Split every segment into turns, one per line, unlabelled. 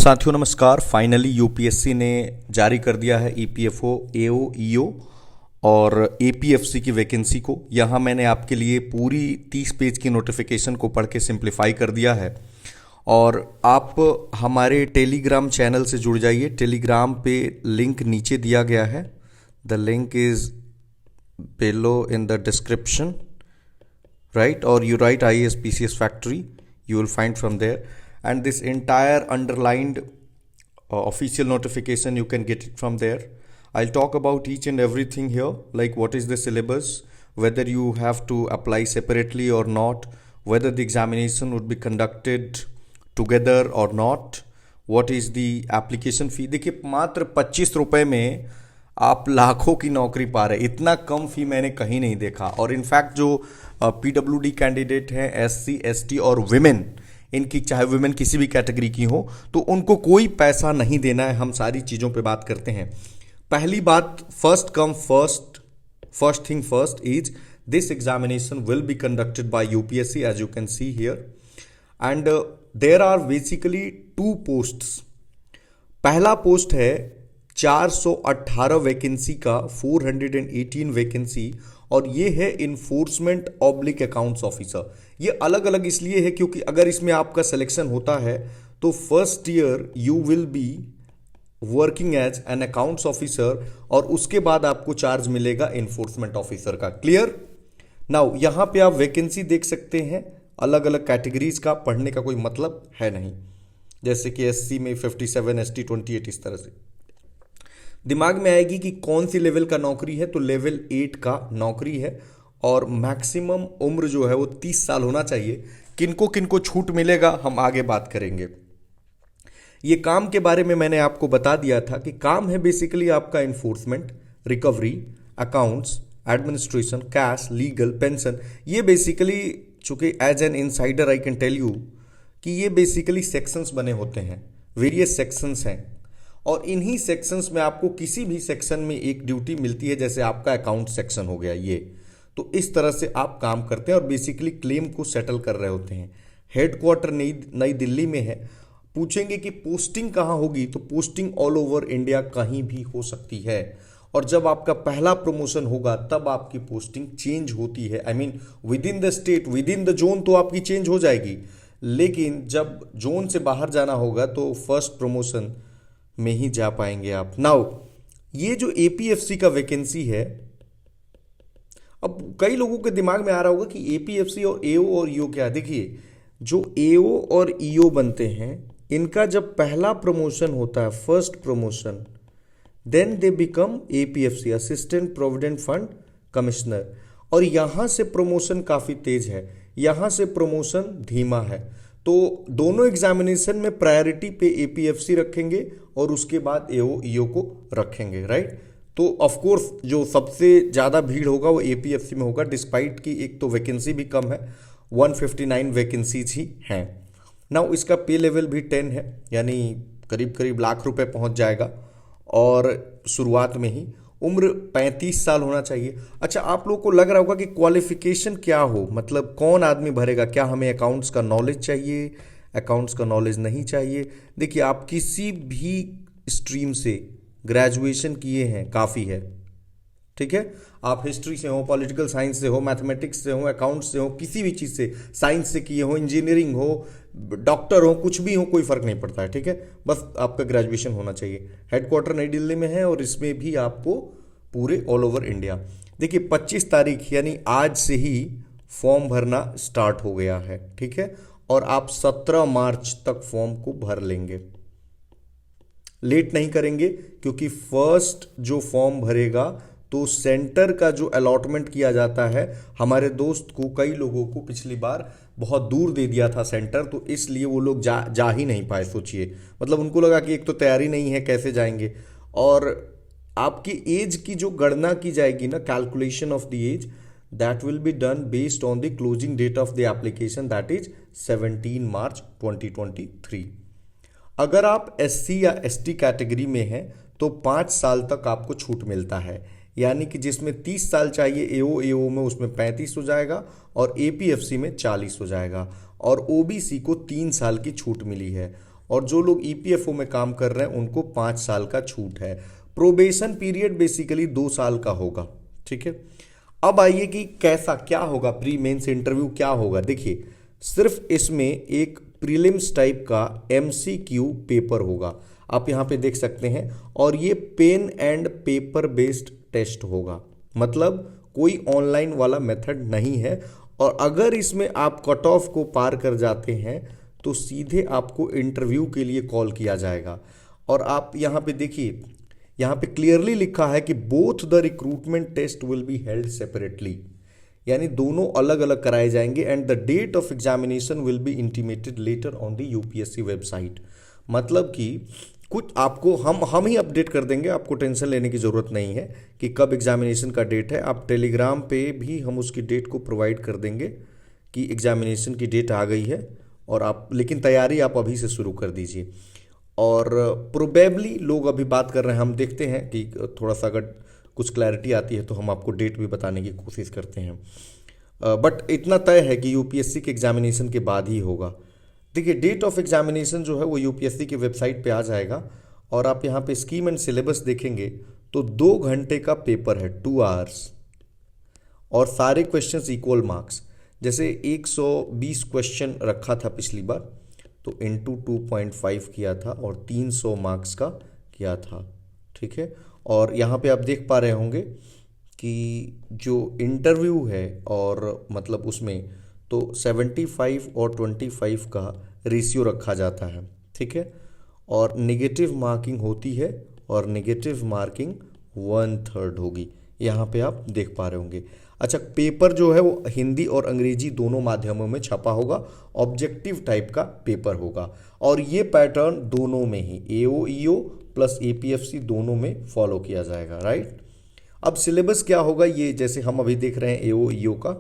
साथियों नमस्कार। Finally UPSC ने जारी कर दिया है ईपीएफओ, एओ, ईओ और एपीएफसी की वैकेंसी को। यहाँ मैंने आपके लिए पूरी 30 पेज की नोटिफिकेशन को पढ़ के सिंप्लीफाई कर दिया है। और आप हमारे टेलीग्राम चैनल से जुड़ जाइए। टेलीग्राम पे लिंक नीचे दिया गया है। The link is below in the description, right? Or you write IAS PCS Factory, you will find from there. And this entire underlined official notification, you can get it from there. I'll talk about each and everything here, like what is the syllabus, whether you have to apply separately or not, whether the examination would be conducted together or not, what is the application fee. देखिए, मात्र 25 रुपए में आप लाखों की नौकरी पा रहे। इतना कम फी मैंने कहीं नहीं देखा। और इनफैक्ट जो पीडब्ल्यूडी कैंडिडेट हैं, एससी, एसटी और विमेन, इनकी चाहे विमेन किसी भी कैटेगरी की हो, तो उनको कोई पैसा नहीं देना है। हम सारी चीज़ों पे बात करते हैं। पहली बात, first thing first is this examination will be conducted by UPSC, as you can see here. And there are basically 2 posts. पहला पोस्ट है 418 वैकेंसी का, 418 वैकेंसी, और ये है इन्फोर्समेंट ऑब्लिक अकाउंट्स ऑफिसर। ये अलग अलग इसलिए है क्योंकि अगर इसमें आपका सिलेक्शन होता है तो first year you will be working as an accounts officer और उसके बाद आपको चार्ज मिलेगा इन्फोर्समेंट ऑफिसर का। क्लियर? नाउ यहां पे आप वैकेंसी देख सकते हैं अलग अलग कैटेगरीज का। पढ़ने का कोई मतलब है नहीं, जैसे कि एससी में 57, एसटी 28, इस तरह से दिमाग में आएगी कि कौन सी लेवल का नौकरी है, तो लेवल 8 का नौकरी है। और मैक्सिमम उम्र जो है वो 30 साल होना चाहिए। किनको किनको छूट मिलेगा हम आगे बात करेंगे। ये काम के बारे में मैंने आपको बता दिया था कि काम है बेसिकली आपका enforcement, recovery, accounts, administration, cash, legal, pension. ये बेसिकली, चूंकि as an insider I can tell you कि ये बेसिकली सेक्शंस बने होते हैं, वेरियस सेक्शंस हैं। और इन्हीं सेक्शंस में आपको किसी भी सेक्शन में एक ड्यूटी मिलती है, जैसे आपका अकाउंट सेक्शन हो गया ये। तो इस तरह से आप काम करते हैं और बेसिकली क्लेम को सेटल कर रहे होते हैं। हेडक्वार्टर नई दिल्ली में है। पूछेंगे कि पोस्टिंग कहाँ होगी, तो पोस्टिंग ऑल ओवर इंडिया कहीं भी हो सकती है। और जब आपका पहला प्रमोशन होगा तब आपकी पोस्टिंग चेंज होती है। I mean with in the state, with in the zone तो आपकी चेंज हो जाएगी, लेकिन जब जोन से बाहर जाना होगा तो फर्स्ट प्रमोशन में ही जा पाएंगे आप। नाउ ये जो एपीएफसी का वैकेंसी है, अब कई लोगों के दिमाग में आ रहा होगा कि एपीएफसी और एओ और ईओ क्या है। देखिए, जो एओ और ईओ बनते हैं, इनका जब पहला प्रमोशन होता है, first promotion, then they become APFC, assistant provident fund commissioner. और यहां से प्रमोशन काफी तेज है, यहां से प्रमोशन धीमा है। तो दोनों एग्जामिनेशन में प्रायोरिटी पे एपीएफसी रखेंगे और उसके बाद एओ, ईओ को रखेंगे, राइट। तो ऑफ कोर्स जो सबसे ज़्यादा भीड़ होगा वो एपीएफसी में होगा, डिस्पाइट की एक तो वैकेंसी भी कम है, 159 वैकेंसीज ही हैं। नाउ इसका पे लेवल भी 10 है, यानी करीब करीब लाख रुपए पहुंच जाएगा। और शुरुआत में ही उम्र 35 साल होना चाहिए। अच्छा, आप लोगों को लग रहा होगा कि क्वालिफिकेशन क्या हो, मतलब कौन आदमी भरेगा, क्या हमें अकाउंट्स का नॉलेज चाहिए, अकाउंट्स का नॉलेज नहीं चाहिए। देखिए, आप किसी भी स्ट्रीम से ग्रेजुएशन किए हैं काफ़ी है, ठीक है। आप हिस्ट्री से हो, पॉलिटिकल साइंस से हो, मैथमेटिक्स से हो, अकाउंट्स से हो, किसी भी चीज़ से, साइंस से किए हो, इंजीनियरिंग हो, डॉक्टर हो, कुछ भी हो, कोई फ़र्क नहीं पड़ता है, ठीक है। बस आपका ग्रेजुएशन होना चाहिए। हेडक्वार्टर नई दिल्ली में है और इसमें भी आपको पूरे ऑल ओवर इंडिया। देखिए, 25 तारीख यानी आज से ही फॉर्म भरना स्टार्ट हो गया है, ठीक है। और आप 17 मार्च तक फॉर्म को भर लेंगे, लेट नहीं करेंगे, क्योंकि फर्स्ट जो फॉर्म भरेगा तो सेंटर का जो अलॉटमेंट किया जाता है, हमारे दोस्त को, कई लोगों को पिछली बार बहुत दूर दे दिया था सेंटर, तो इसलिए वो लोग जा ही नहीं पाए। सोचिए, मतलब उनको लगा कि एक तो तैयारी नहीं है, कैसे जाएंगे। और आपकी एज की जो गणना की जाएगी ना, calculation of the age, that will be done based on the closing date of the application, that is 17 March 2023। अगर आप एससी या एसटी कैटेगरी में हैं तो 5 साल तक आपको छूट मिलता है, यानी कि जिसमें 30 साल चाहिए एओ में, उसमें 35 हो जाएगा और एपीएफसी में 40 हो जाएगा। और ओबीसी को 3 साल की छूट मिली है। और जो लोग ईपीएफओ में काम कर रहे हैं उनको 5 साल का छूट है। प्रोबेशन पीरियड बेसिकली 2 साल का होगा। ठीक है, अब आइए कि कैसा क्या होगा, प्री मेंस इंटरव्यू क्या होगा। देखिए, सिर्फ इसमें एक प्रीलिम्स टाइप का एमसीक्यू पेपर होगा, आप यहाँ पे देख सकते हैं, और ये pen and paper based test होगा, मतलब कोई ऑनलाइन वाला मेथड नहीं है। और अगर इसमें आप कट ऑफ को पार कर जाते हैं तो सीधे आपको इंटरव्यू के लिए कॉल किया जाएगा। और आप यहाँ पे देखिए, यहाँ पे क्लियरली लिखा है कि both the recruitment test will be held separately, यानी दोनों अलग अलग कराए जाएंगे, and the date of examination will be intimated later on the UPSC website. मतलब कि कुछ आपको हम ही अपडेट कर देंगे, आपको टेंशन लेने की ज़रूरत नहीं है कि कब एग्जामिनेशन का डेट है। आप टेलीग्राम पे भी हम उसकी डेट को प्रोवाइड कर देंगे कि एग्जामिनेशन की डेट आ गई है, और आप लेकिन तैयारी आप अभी से शुरू कर दीजिए। और प्रोबेबली लोग अभी बात कर रहे हैं, हम देखते हैं कि थोड़ा सा अगर कुछ क्लैरिटी आती है तो हम आपको डेट भी बताने की कोशिश करते हैं। बट इतना तय है कि यूपीएससी के एग्जामिनेशन के बाद ही होगा। देखिए, डेट ऑफ एग्जामिनेशन जो है वो यूपीएससी की वेबसाइट पे आ जाएगा, और आप यहाँ पे स्कीम एंड सिलेबस देखेंगे तो 2 घंटे का पेपर है, 2 आवर्स, और सारे क्वेश्चंस इक्वल मार्क्स। जैसे 120 क्वेश्चन रखा था पिछली बार, तो इंटू 2.5 किया था और 300 मार्क्स का किया था। ठीक है, और यहाँ पे आप देख पा रहे होंगे कि जो इंटरव्यू है और मतलब उसमें तो 75 और 25 का रेशियो रखा जाता है। ठीक है, और नेगेटिव मार्किंग होती है, और नेगेटिव मार्किंग 1/3 होगी, यहाँ पे आप देख पा रहे होंगे। अच्छा, पेपर जो है वो हिंदी और अंग्रेजी दोनों माध्यमों में छपा होगा, ऑब्जेक्टिव टाइप का पेपर होगा, और ये पैटर्न दोनों में ही एओ ईओ प्लस एपीएफसी दोनों में फॉलो किया जाएगा। राइट, अब सिलेबस क्या होगा, ये जैसे हम अभी देख रहे हैं एओ ईओ का,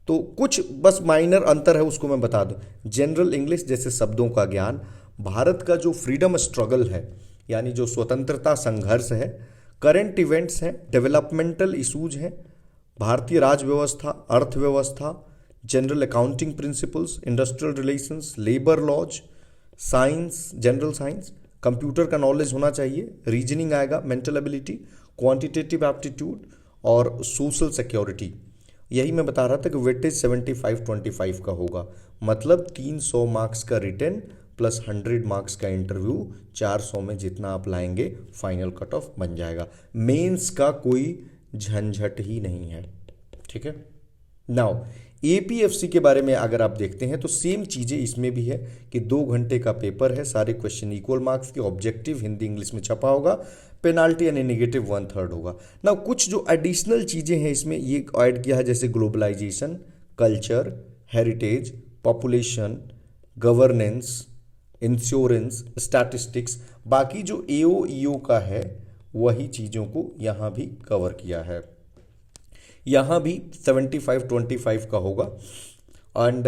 तो कुछ बस माइनर अंतर है उसको मैं बता दूं। जनरल इंग्लिश जैसे शब्दों का ज्ञान, भारत का जो फ्रीडम स्ट्रगल है यानी जो स्वतंत्रता संघर्ष है, करंट इवेंट्स हैं, डेवलपमेंटल इशूज हैं, भारतीय राज्य व्यवस्था, अर्थव्यवस्था, general accounting principles, industrial relations, labour laws, science, general science, computer का नॉलेज होना चाहिए, रीजनिंग आएगा, मेंटल एबिलिटी, क्वांटिटेटिव एप्टीट्यूड और सोशल सिक्योरिटी। यही मैं बता रहा था कि वेटेज 75-25 का होगा, मतलब 300 मार्क्स का रिटन प्लस 100 मार्क्स का इंटरव्यू, 400 में जितना आप लाएंगे फाइनल कट ऑफ बन जाएगा। मेंस का कोई झंझट ही नहीं है। ठीक है, नाउ एपीएफसी के बारे में अगर आप देखते हैं तो सेम चीज़ें इसमें भी है कि 2 घंटे का पेपर है, सारे क्वेश्चन इक्वल मार्क्स के, ऑब्जेक्टिव हिंदी इंग्लिश में छपा होगा, पेनाल्टी यानी नेगेटिव 1/3 होगा। ना कुछ जो एडिशनल चीज़ें हैं इसमें ये ऐड किया है, जैसे globalisation, culture, heritage, population, governance, insurance, statistics, बाकी जो एओ ईओ का है वही चीज़ों को यहाँ भी कवर किया है। यहाँ भी 75-25 का होगा, एंड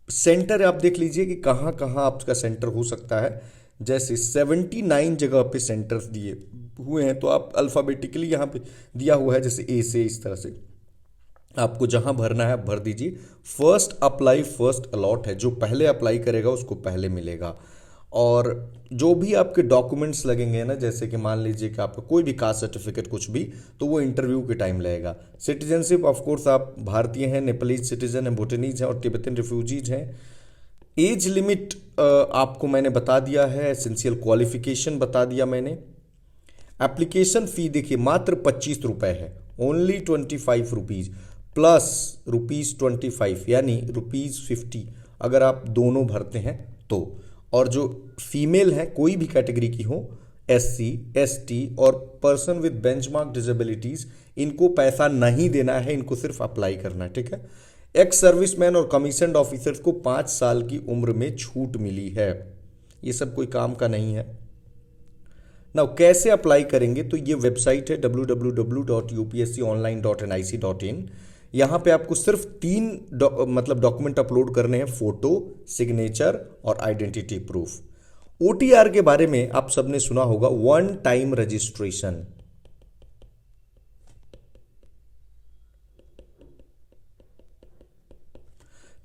सेंटर आप देख लीजिए कि कहाँ कहाँ आपका सेंटर हो सकता है। जैसे 79 जगह पे सेंटर्स दिए हुए हैं, तो आप अल्फ़ाबेटिकली यहाँ पे दिया हुआ है, जैसे ए से इस तरह से आपको जहाँ भरना है आप भर दीजिए। फर्स्ट अप्लाई फर्स्ट अलॉट है, जो पहले अप्लाई करेगा उसको पहले मिलेगा। और जो भी आपके डॉक्यूमेंट्स लगेंगे ना, जैसे कि मान लीजिए कि आपका कोई भी कास्ट सर्टिफिकेट कुछ भी, तो वो इंटरव्यू के टाइम लगेगा। सिटीजनशिप ऑफ कोर्स आप भारतीय हैं, नेपालीज सिटीजन हैं, भूटानीज हैं और तिब्बतन रिफ्यूजीज हैं। एज लिमिट आपको मैंने बता दिया है, एसेंशियल क्वालिफिकेशन बता दिया मैंने। एप्लीकेशन फ़ी देखिए मात्र 25 रुपये है, ओनली 25 रुपीज़ प्लस ₹25 यानी ₹50 अगर आप दोनों भरते हैं तो। और जो फीमेल हैं कोई भी कैटेगरी की हो, एससी, एसटी और पर्सन विद बेंचमार्क डिसेबिलिटीज़, इनको पैसा नहीं देना है, इनको सिर्फ अप्लाई करना है। ठीक है, एक्स सर्विसमैन और कमीशन्ड ऑफिसर्स को 5 साल की उम्र में छूट मिली है। ये सब कोई काम का नहीं है। नाउ कैसे अप्लाई करेंगे, तो ये वेबसाइट है www.upsconline.nic.in। यहाँ पे आपको सिर्फ 3 डॉक्यूमेंट अपलोड करने हैं, फोटो, सिग्नेचर और आइडेंटिटी प्रूफ। ओटीआर के बारे में आप सबने सुना होगा, वन टाइम रजिस्ट्रेशन।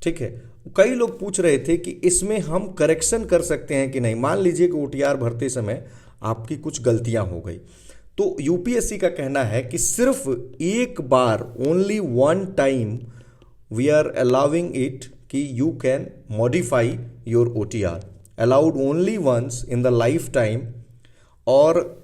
ठीक है, कई लोग पूछ रहे थे कि इसमें हम करेक्शन कर सकते हैं कि नहीं। मान लीजिए कि ओटीआर भरते समय आपकी कुछ गलतियां हो गई, तो यूपीएससी का कहना है कि सिर्फ एक बार, only one time we are allowing it कि you can modify your OTR, allowed only once in the life time. और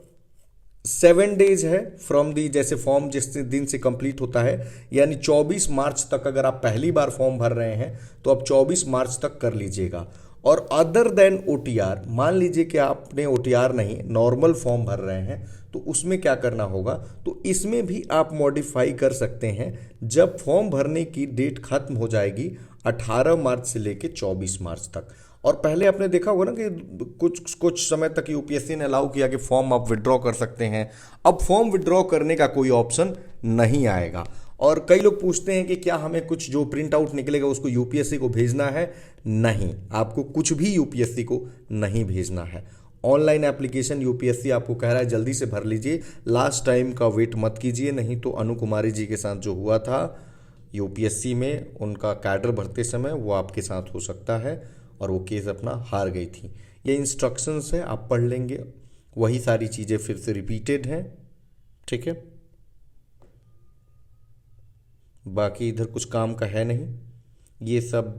7 डेज है फ्रॉम दी, जैसे फॉर्म जिस दिन से कंप्लीट होता है, यानी 24 मार्च तक अगर आप पहली बार फॉर्म भर रहे हैं तो आप 24 मार्च तक कर लीजिएगा। और अदर देन ओटीआर, मान लीजिए कि आपने ओटीआर नहीं, नॉर्मल फॉर्म भर रहे हैं, तो उसमें क्या करना होगा, तो इसमें भी आप मॉडिफाई कर सकते हैं जब फॉर्म भरने की डेट खत्म हो जाएगी 18 मार्च से लेके 24 मार्च तक। और पहले आपने देखा होगा ना कि कुछ समय तक यूपीएससी ने अलाउ किया कि फॉर्म आप विड्रॉ कर सकते हैं। अब फॉर्म विड्रॉ करने का कोई ऑप्शन नहीं आएगा। और कई लोग पूछते हैं कि क्या हमें कुछ जो प्रिंट आउट निकलेगा उसको यूपीएससी को भेजना है? नहीं, आपको कुछ भी यूपीएससी को नहीं भेजना है। ऑनलाइन एप्लीकेशन यूपीएससी आपको कह रहा है जल्दी से भर लीजिए, लास्ट टाइम का वेट मत कीजिए, नहीं तो अनु कुमारी जी के साथ जो हुआ था यूपीएससी में, उनका कैडर भरते समय, वो आपके साथ हो सकता है और वो केस अपना हार गई थी। ये इंस्ट्रक्शंस है, आप पढ़ लेंगे, वही सारी चीज़ें फिर से रिपीटेड हैं, ठीक है। बाकी इधर कुछ काम का है नहीं, ये सब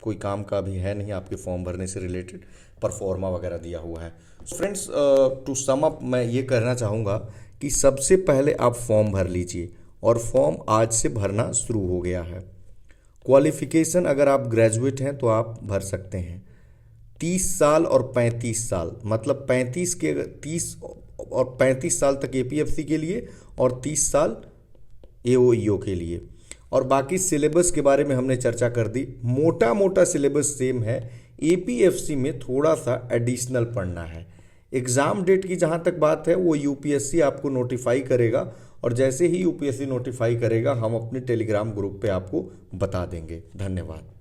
कोई काम का भी है नहीं आपके फॉर्म भरने से रिलेटेड, परफॉर्मा वगैरह दिया हुआ है। फ्रेंड्स, टू सम अप मैं ये कहना चाहूँगा कि सबसे पहले आप फॉर्म भर लीजिए, और फॉर्म आज से भरना शुरू हो गया है। क्वालिफिकेशन अगर आप ग्रेजुएट हैं तो आप भर सकते हैं। 30 साल और 35 साल, मतलब 30 और 35 साल तक एपीएफसी के लिए और 30 साल एओईओ के लिए। और बाकी सिलेबस के बारे में हमने चर्चा कर दी, मोटा मोटा सिलेबस सेम है, एपीएफसी में थोड़ा सा एडिशनल पढ़ना है। एग्ज़ाम डेट की जहाँ तक बात है वो यूपीएससी आपको नोटिफाई करेगा, और जैसे ही यूपीएससी नोटिफाई करेगा हम अपने टेलीग्राम ग्रुप पे आपको बता देंगे। धन्यवाद।